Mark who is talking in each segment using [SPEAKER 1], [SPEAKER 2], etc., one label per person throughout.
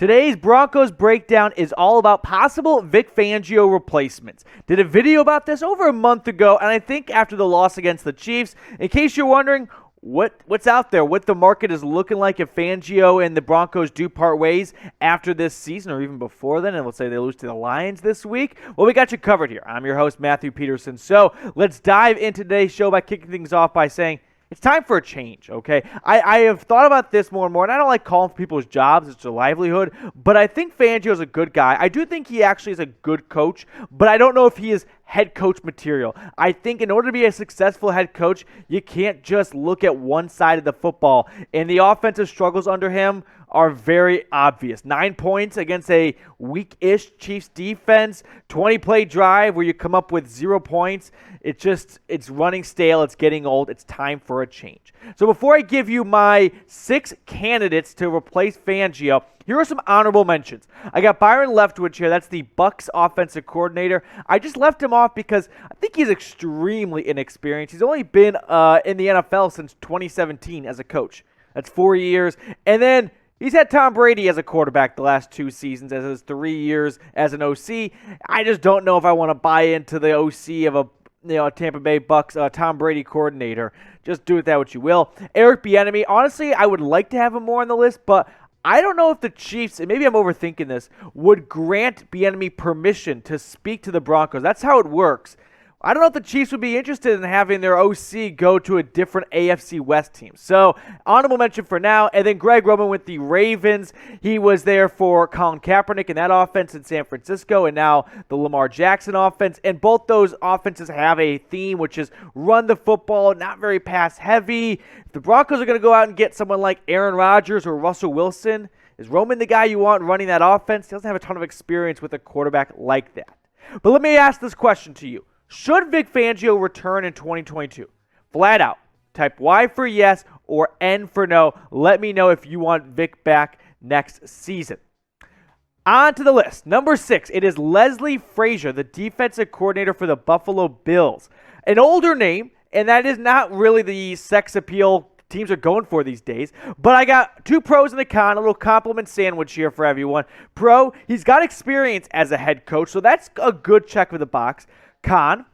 [SPEAKER 1] Today's Broncos Breakdown is all about possible Vic Fangio replacements. Did a video about this over a month ago, and I think after the loss against the Chiefs. In case you're wondering what's out there, what the market is looking like if Fangio and the Broncos do part ways after this season or even before then, and let's say they lose to the Lions this week, well, we got you covered here. I'm your host, Matthew Peterson. So let's dive into today's show by kicking things off by saying, it's time for a change, okay? I have thought about this more and more, and I don't like calling for people's jobs. It's their livelihood, but I think Fangio is a good guy. I do think he actually is a good coach, but I don't know if he is head coach material. I think in order to be a successful head coach, you can't just look at one side of the football, and the offensive struggles under him are very obvious. 9 points against a weak-ish Chiefs defense, 20-play drive where you come up with 0 points. It's running stale. It's getting old. It's time for a change. So before I give you my 6 candidates to replace Fangio, here are some honorable mentions. I got Byron Leftwich here. That's the Bucs offensive coordinator. I just left him off because I think he's extremely inexperienced. He's only been in the NFL since 2017 as a coach. That's 4 years. And then he's had Tom Brady as a quarterback the last 2 seasons, as his 3 years as an OC. I just don't know if I want to buy into the OC of a Tampa Bay Bucs Tom Brady coordinator. Just do with that what you will. Eric Bieniemy, honestly, I would like to have him more on the list, but I don't know if the Chiefs, and maybe I'm overthinking this, would grant Bieniemy permission to speak to the Broncos. That's how it works. I don't know if the Chiefs would be interested in having their OC go to a different AFC West team. So, honorable mention for now. And then Greg Roman with the Ravens. He was there for Colin Kaepernick in that offense in San Francisco, and now the Lamar Jackson offense. And both those offenses have a theme, which is run the football, not very pass heavy. If the Broncos are going to go out and get someone like Aaron Rodgers or Russell Wilson, is Roman the guy you want running that offense? He doesn't have a ton of experience with a quarterback like that. But let me ask this question to you. Should Vic Fangio return in 2022? Flat out. Type Y for yes or N for no. Let me know if you want Vic back next season. On to the list. Number 6, it is Leslie Frazier, the defensive coordinator for the Buffalo Bills. An older name, and that is not really the sex appeal teams are going for these days. But I got 2 pros and a con, a little compliment sandwich here for everyone. Pro, he's got experience as a head coach, so that's a good check for the box. Con,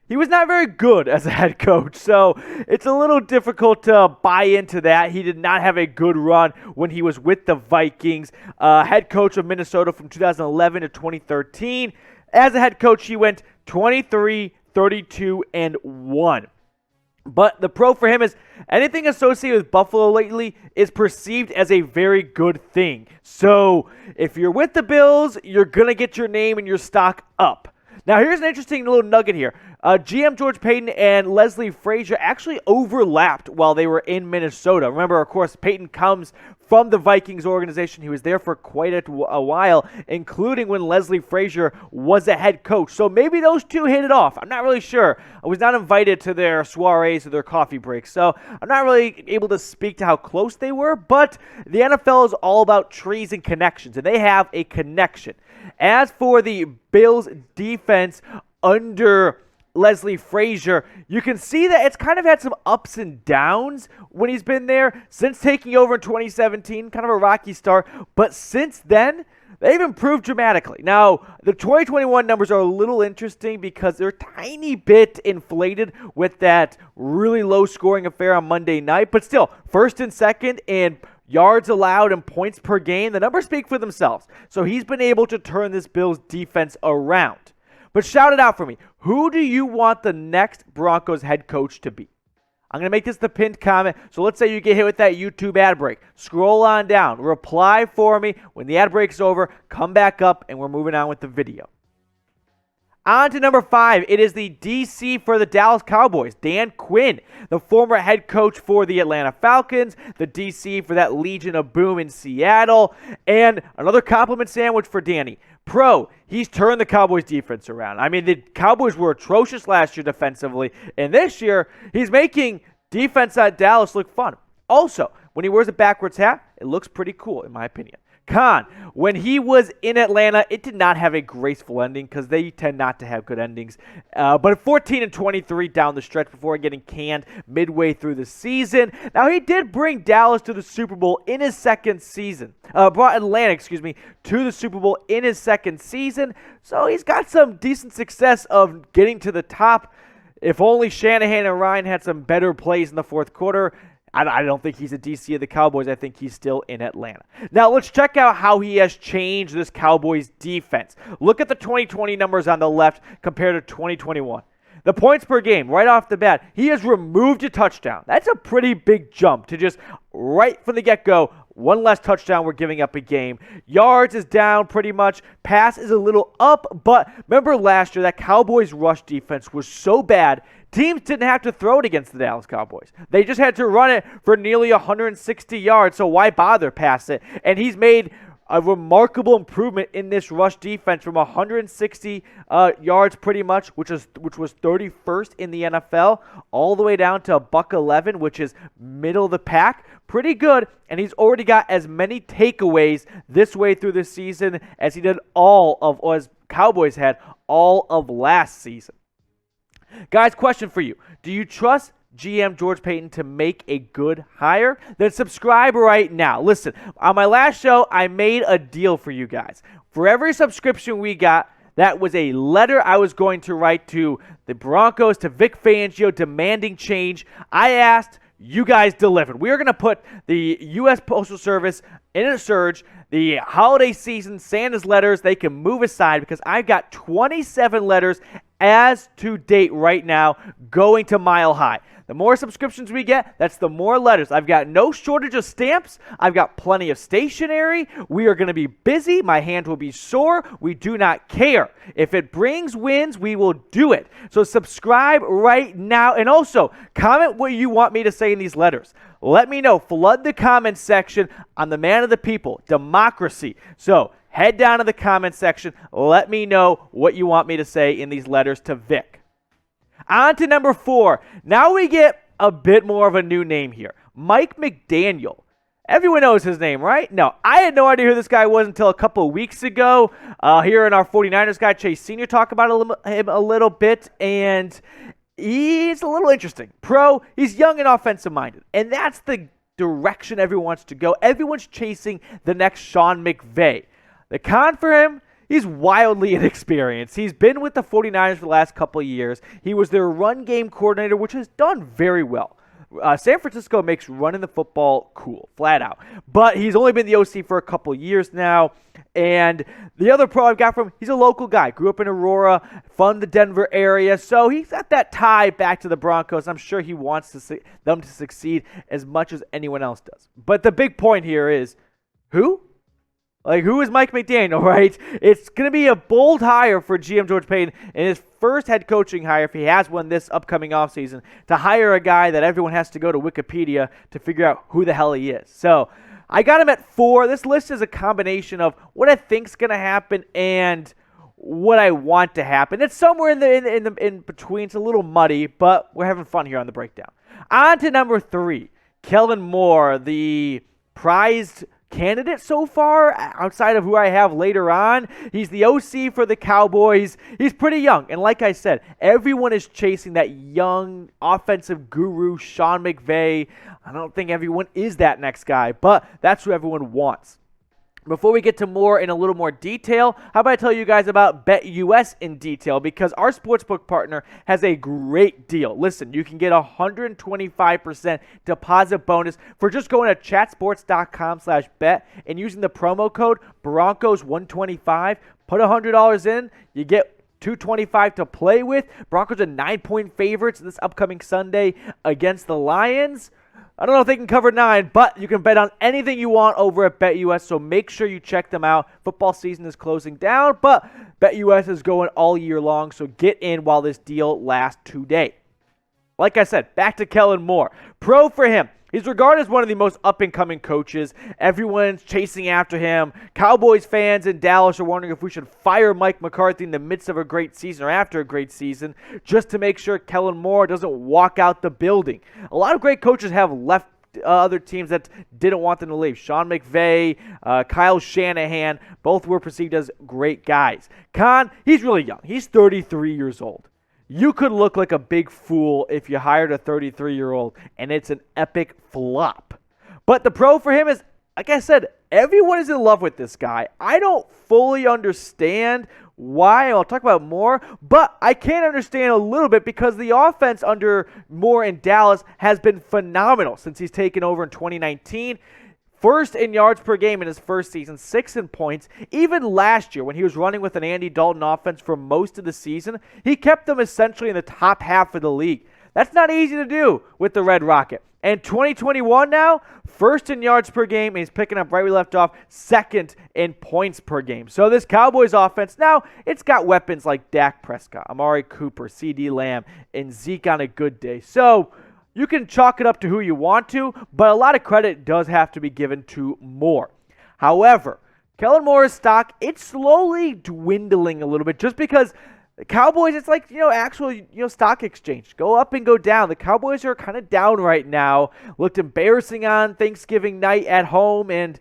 [SPEAKER 1] he was not very good as a head coach, so it's a little difficult to buy into that. He did not have a good run when he was with the Vikings. Head coach of Minnesota from 2011 to 2013. As a head coach, he went 23, 32, and 1. But the pro for him is anything associated with Buffalo lately is perceived as a very good thing. So if you're with the Bills, you're going to get your name and your stock up. Now, here's an interesting little nugget here. GM George Paton and Leslie Frazier actually overlapped while they were in Minnesota. Remember, of course, Paton comes from the Vikings organization. He was there for quite a while, including when Leslie Frazier was a head coach. So maybe those two hit it off. I'm not really sure. I was not invited to their soirees or their coffee breaks, so I'm not really able to speak to how close they were. But the NFL is all about trees and connections, and they have a connection. As for the Bills' defense under Leslie Frazier, you can see that it's kind of had some ups and downs when he's been there since taking over in 2017, kind of a rocky start. But since then, they've improved dramatically. Now, the 2021 numbers are a little interesting because they're a tiny bit inflated with that really low-scoring affair on Monday night. But still, first and second in yards allowed and points per game, the numbers speak for themselves. So he's been able to turn this Bills defense around. But shout it out for me. Who do you want the next Broncos head coach to be? I'm going to make this the pinned comment. So let's say you get hit with that YouTube ad break. Scroll on down. Reply for me. When the ad break's over, come back up, and we're moving on with the video. On to number 5. It is the DC for the Dallas Cowboys, Dan Quinn, the former head coach for the Atlanta Falcons, the DC for that Legion of Boom in Seattle, and another compliment sandwich for Danny. Pro, he's turned the Cowboys defense around. I mean, the Cowboys were atrocious last year defensively, and this year he's making defense at Dallas look fun. Also, when he wears a backwards hat, it looks pretty cool in my opinion. Con, when he was in Atlanta, it did not have a graceful ending because they tend not to have good endings. But 14-23 down the stretch before getting canned midway through the season. Now, he did bring Dallas to the Super Bowl in his second season. Brought Atlanta, to the Super Bowl in his second season. So he's got some decent success of getting to the top. If only Shanahan and Ryan had some better plays in the fourth quarter. I don't think he's a DC of the Cowboys. I think he's still in Atlanta. Now, let's check out how he has changed this Cowboys defense. Look at the 2020 numbers on the left compared to 2021. The points per game, right off the bat, he has removed a touchdown. That's a pretty big jump to just right from the get-go, one less touchdown we're giving up a game. Yards is down pretty much. Pass is a little up, but remember last year that Cowboys rush defense was so bad, teams didn't have to throw it against the Dallas Cowboys. They just had to run it for nearly 160 yards, so why bother pass it? And he's made a remarkable improvement in this rush defense from 160 yards pretty much, which was 31st in the NFL, all the way down to $111, which is middle of the pack. Pretty good, and he's already got as many takeaways this way through the season as he did as Cowboys had all of last season. Guys, question for you. Do you trust GM George Paton to make a good hire? Then subscribe right now. Listen, on my last show, I made a deal for you guys. For every subscription we got, that was a letter I was going to write to the Broncos, to Vic Fangio, demanding change. I asked, you guys delivered. We are going to put the U.S. Postal Service in a surge. The holiday season, Santa's letters, they can move aside because I've got 27 letters as to date right now going to Mile High. The more subscriptions we get, that's the more letters. I've got no shortage of stamps. I've got plenty of stationery. We are going to be busy. My hand will be sore. We do not care. If it brings wins, we will do it. So subscribe right now. And also, comment what you want me to say in these letters. Let me know. Flood the comments section on the man of the people, democracy. So head down to the comments section. Let me know what you want me to say in these letters to Vic. On to number 4. Now we get a bit more of a new name here. Mike McDaniel. Everyone knows his name, right? No, I had no idea who this guy was until a couple of weeks ago. Here in our 49ers guy, Chase Sr., talk about him a little bit, and he's a little interesting. He's young and offensive-minded, and that's the direction everyone wants to go. Everyone's chasing the next Sean McVay. The con for him, he's wildly inexperienced. He's been with the 49ers for the last couple of years. He was their run game coordinator, which has done very well. San Francisco makes running the football cool, flat out. But he's only been the OC for a couple of years now. And the other pro I've got from him, he's a local guy. Grew up in Aurora, from the Denver area. So he's got that tie back to the Broncos. I'm sure he wants them to succeed as much as anyone else does. But the big point here is, who? Who is Mike McDaniel, right? It's going to be a bold hire for GM George Paton in his first head coaching hire, if he has one this upcoming offseason, to hire a guy that everyone has to go to Wikipedia to figure out who the hell he is. So I got him at 4. This list is a combination of what I think's going to happen and what I want to happen. It's somewhere in between. It's a little muddy, but we're having fun here on the breakdown. On to number 3, Kellen Moore, the prized candidate so far, outside of who I have later on. He's the OC for the Cowboys. He's pretty young, and like I said, everyone is chasing that young offensive guru, Sean McVay. I don't think everyone is that next guy, but that's who everyone wants. Before we get to more in a little more detail, how about I tell you guys about BetUS in detail, because our sportsbook partner has a great deal. Listen, you can get a 125% deposit bonus for just going to chatsports.com/bet and using the promo code Broncos125. Put $100 in, you get $225 to play with. Broncos are 9-point favorites this upcoming Sunday against the Lions. I don't know if they can cover 9, but you can bet on anything you want over at BetUS, so make sure you check them out. Football season is closing down, but BetUS is going all year long, so get in while this deal lasts today. Like I said, back to Kellen Moore. Pro for him. He's regarded as one of the most up-and-coming coaches. Everyone's chasing after him. Cowboys fans in Dallas are wondering if we should fire Mike McCarthy in the midst of a great season or after a great season just to make sure Kellen Moore doesn't walk out the building. A lot of great coaches have left other teams that didn't want them to leave. Sean McVay, Kyle Shanahan, both were perceived as great guys. Khan, he's really young. He's 33 years old. You could look like a big fool if you hired a 33-year-old, and it's an epic flop. But the pro for him is, like I said, everyone is in love with this guy. I don't fully understand why. I'll talk about more, but I can understand a little bit because the offense under Moore in Dallas has been phenomenal since he's taken over in 2019. First in yards per game in his first season, 6 in points. Even last year when he was running with an Andy Dalton offense for most of the season, he kept them essentially in the top half of the league. That's not easy to do with the Red Rocket. And 2021 now, first in yards per game, and he's picking up right where we left off, second in points per game. So this Cowboys offense, now it's got weapons like Dak Prescott, Amari Cooper, CeeDee Lamb, and Zeke on a good day. So you can chalk it up to who you want to, but a lot of credit does have to be given to Moore. However, Kellen Moore's stock, it's slowly dwindling a little bit just because the Cowboys, it's like, actual, stock exchange. Go up and go down. The Cowboys are kind of down right now. Looked embarrassing on Thanksgiving night at home, and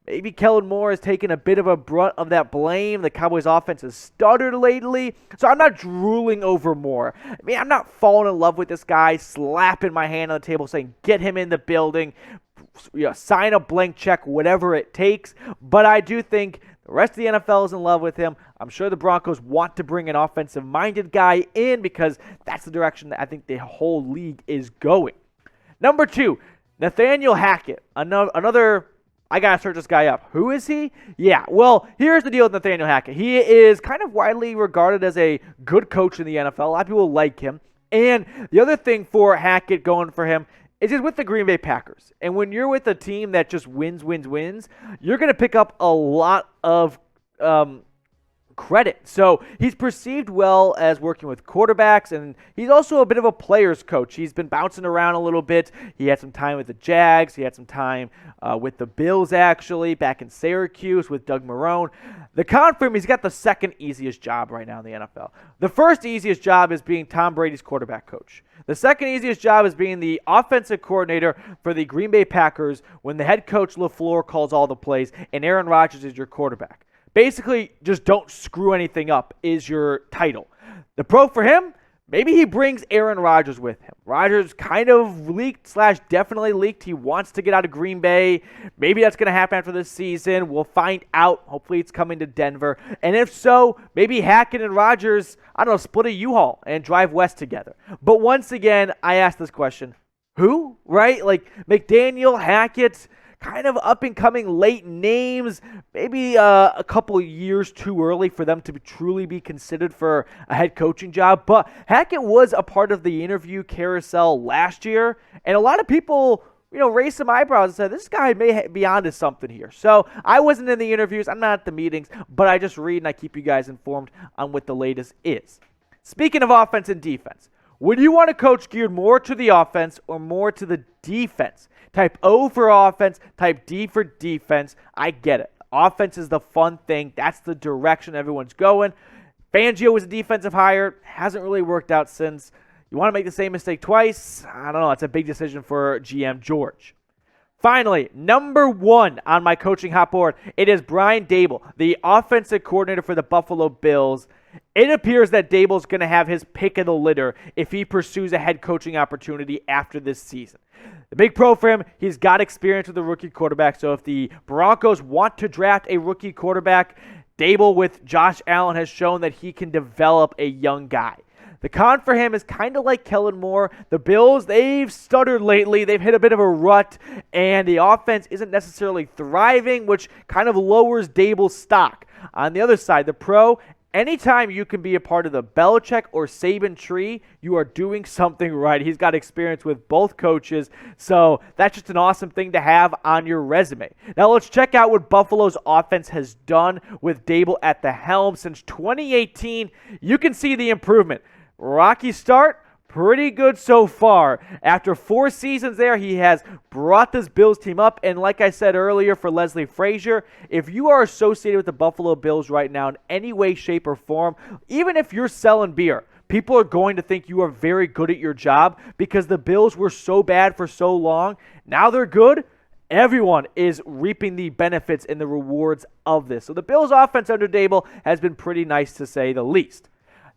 [SPEAKER 1] maybe Kellen Moore has taken a bit of a brunt of that blame. The Cowboys offense has stuttered lately. So I'm not drooling over Moore. I mean, I'm not falling in love with this guy, slapping my hand on the table saying, get him in the building, sign a blank check, whatever it takes. But I do think the rest of the NFL is in love with him. I'm sure the Broncos want to bring an offensive-minded guy in because that's the direction that I think the whole league is going. Number 2, Nathaniel Hackett. Another, I got to search this guy up. Who is he? Yeah, well, here's the deal with Nathaniel Hackett. He is kind of widely regarded as a good coach in the NFL. A lot of people like him. And the other thing for Hackett going for him is he's with the Green Bay Packers. And when you're with a team that just wins, you're going to pick up a lot of credit. So he's perceived well as working with quarterbacks, and he's also a bit of a player's coach. He's been bouncing around a little bit. He had some time with the Jags. He had some time with the Bills, actually, back in Syracuse with Doug Marrone. The con for him, he's got the second easiest job right now in the NFL. The first easiest job is being Tom Brady's quarterback coach. The second easiest job is being the offensive coordinator for the Green Bay Packers when the head coach LaFleur calls all the plays and Aaron Rodgers is your quarterback. Basically, just don't screw anything up is your title. The pro for him, maybe he brings Aaron Rodgers with him. Rodgers kind of leaked / definitely leaked. He wants to get out of Green Bay. Maybe that's going to happen after this season. We'll find out. Hopefully it's coming to Denver. And if so, maybe Hackett and Rodgers, split a U-Haul and drive west together. But once again, I ask this question. Who? Right? Like McDaniel, Hackett, kind of up-and-coming late names, maybe a couple years too early for them to truly be considered for a head coaching job. But Hackett was a part of the interview carousel last year, and a lot of people, raised some eyebrows and said, this guy may be onto something here. So I wasn't in the interviews, I'm not at the meetings, but I just read and I keep you guys informed on what the latest is. Speaking of offense and defense, would you want a coach geared more to the offense or more to the defense? Type O for offense, type D for defense. I get it. Offense is the fun thing. That's the direction everyone's going. Fangio was a defensive hire. Hasn't really worked out since. You want to make the same mistake twice? I don't know. It's a big decision for GM George. Finally, number 1 on my coaching hot board, it is Brian Daboll, the offensive coordinator for the Buffalo Bills. It appears that Daboll's going to have his pick of the litter if he pursues a head coaching opportunity after this season. The big pro for him, he's got experience with a rookie quarterback, so if the Broncos want to draft a rookie quarterback, Daboll with Josh Allen has shown that he can develop a young guy. The con for him is kind of like Kellen Moore. The Bills, they've stuttered lately. They've hit a bit of a rut, and the offense isn't necessarily thriving, which kind of lowers Daboll's stock. On the other side, the pro, anytime you can be a part of the Belichick or Saban tree, you are doing something right. He's got experience with both coaches, so that's just an awesome thing to have on your resume. Now let's check out what Buffalo's offense has done with Daboll at the helm. Since 2018, you can see the improvement. Rocky start, pretty good so far. After 4 seasons there, he has brought this Bills team up. And like I said earlier for Leslie Frazier, if you are associated with the Buffalo Bills right now in any way, shape, or form, even if you're selling beer, people are going to think you are very good at your job because the Bills were so bad for so long. Now they're good. Everyone is reaping the benefits and the rewards of this. So the Bills' offense under Daboll has been pretty nice, to say the least.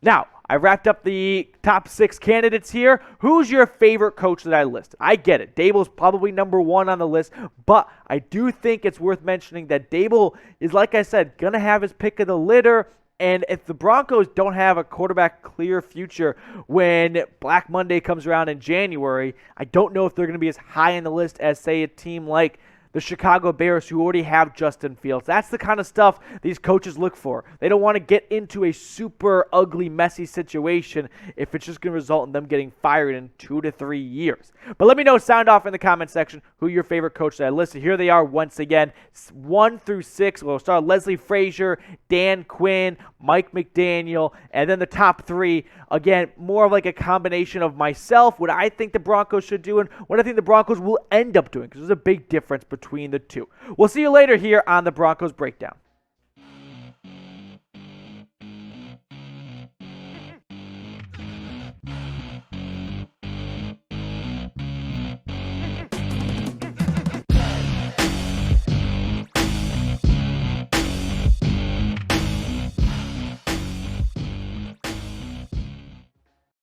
[SPEAKER 1] Now, I wrapped up the top 6 candidates here. Who's your favorite coach that I listed? I get it. Daboll's probably number 1 on the list, but I do think it's worth mentioning that Daboll is, like I said, going to have his pick of the litter. And if the Broncos don't have a quarterback clear future when Black Monday comes around in January, I don't know if they're going to be as high on the list as, say, a team like the Chicago Bears, who already have Justin Fields. That's the kind of stuff these coaches look for. They don't want to get into a super ugly, messy situation if it's just going to result in them getting fired in 2 to 3 years. But let me know, sound off in the comment section, who your favorite coach that I listed. Here they are once again, 1 through 6. We'll start Leslie Frazier, Dan Quinn, Mike McDaniel, and then the top 3. Again, more of like a combination of myself, what I think the Broncos should do, and what I think the Broncos will end up doing, because there's a big difference between the two. We'll see you later here on the Broncos Breakdown.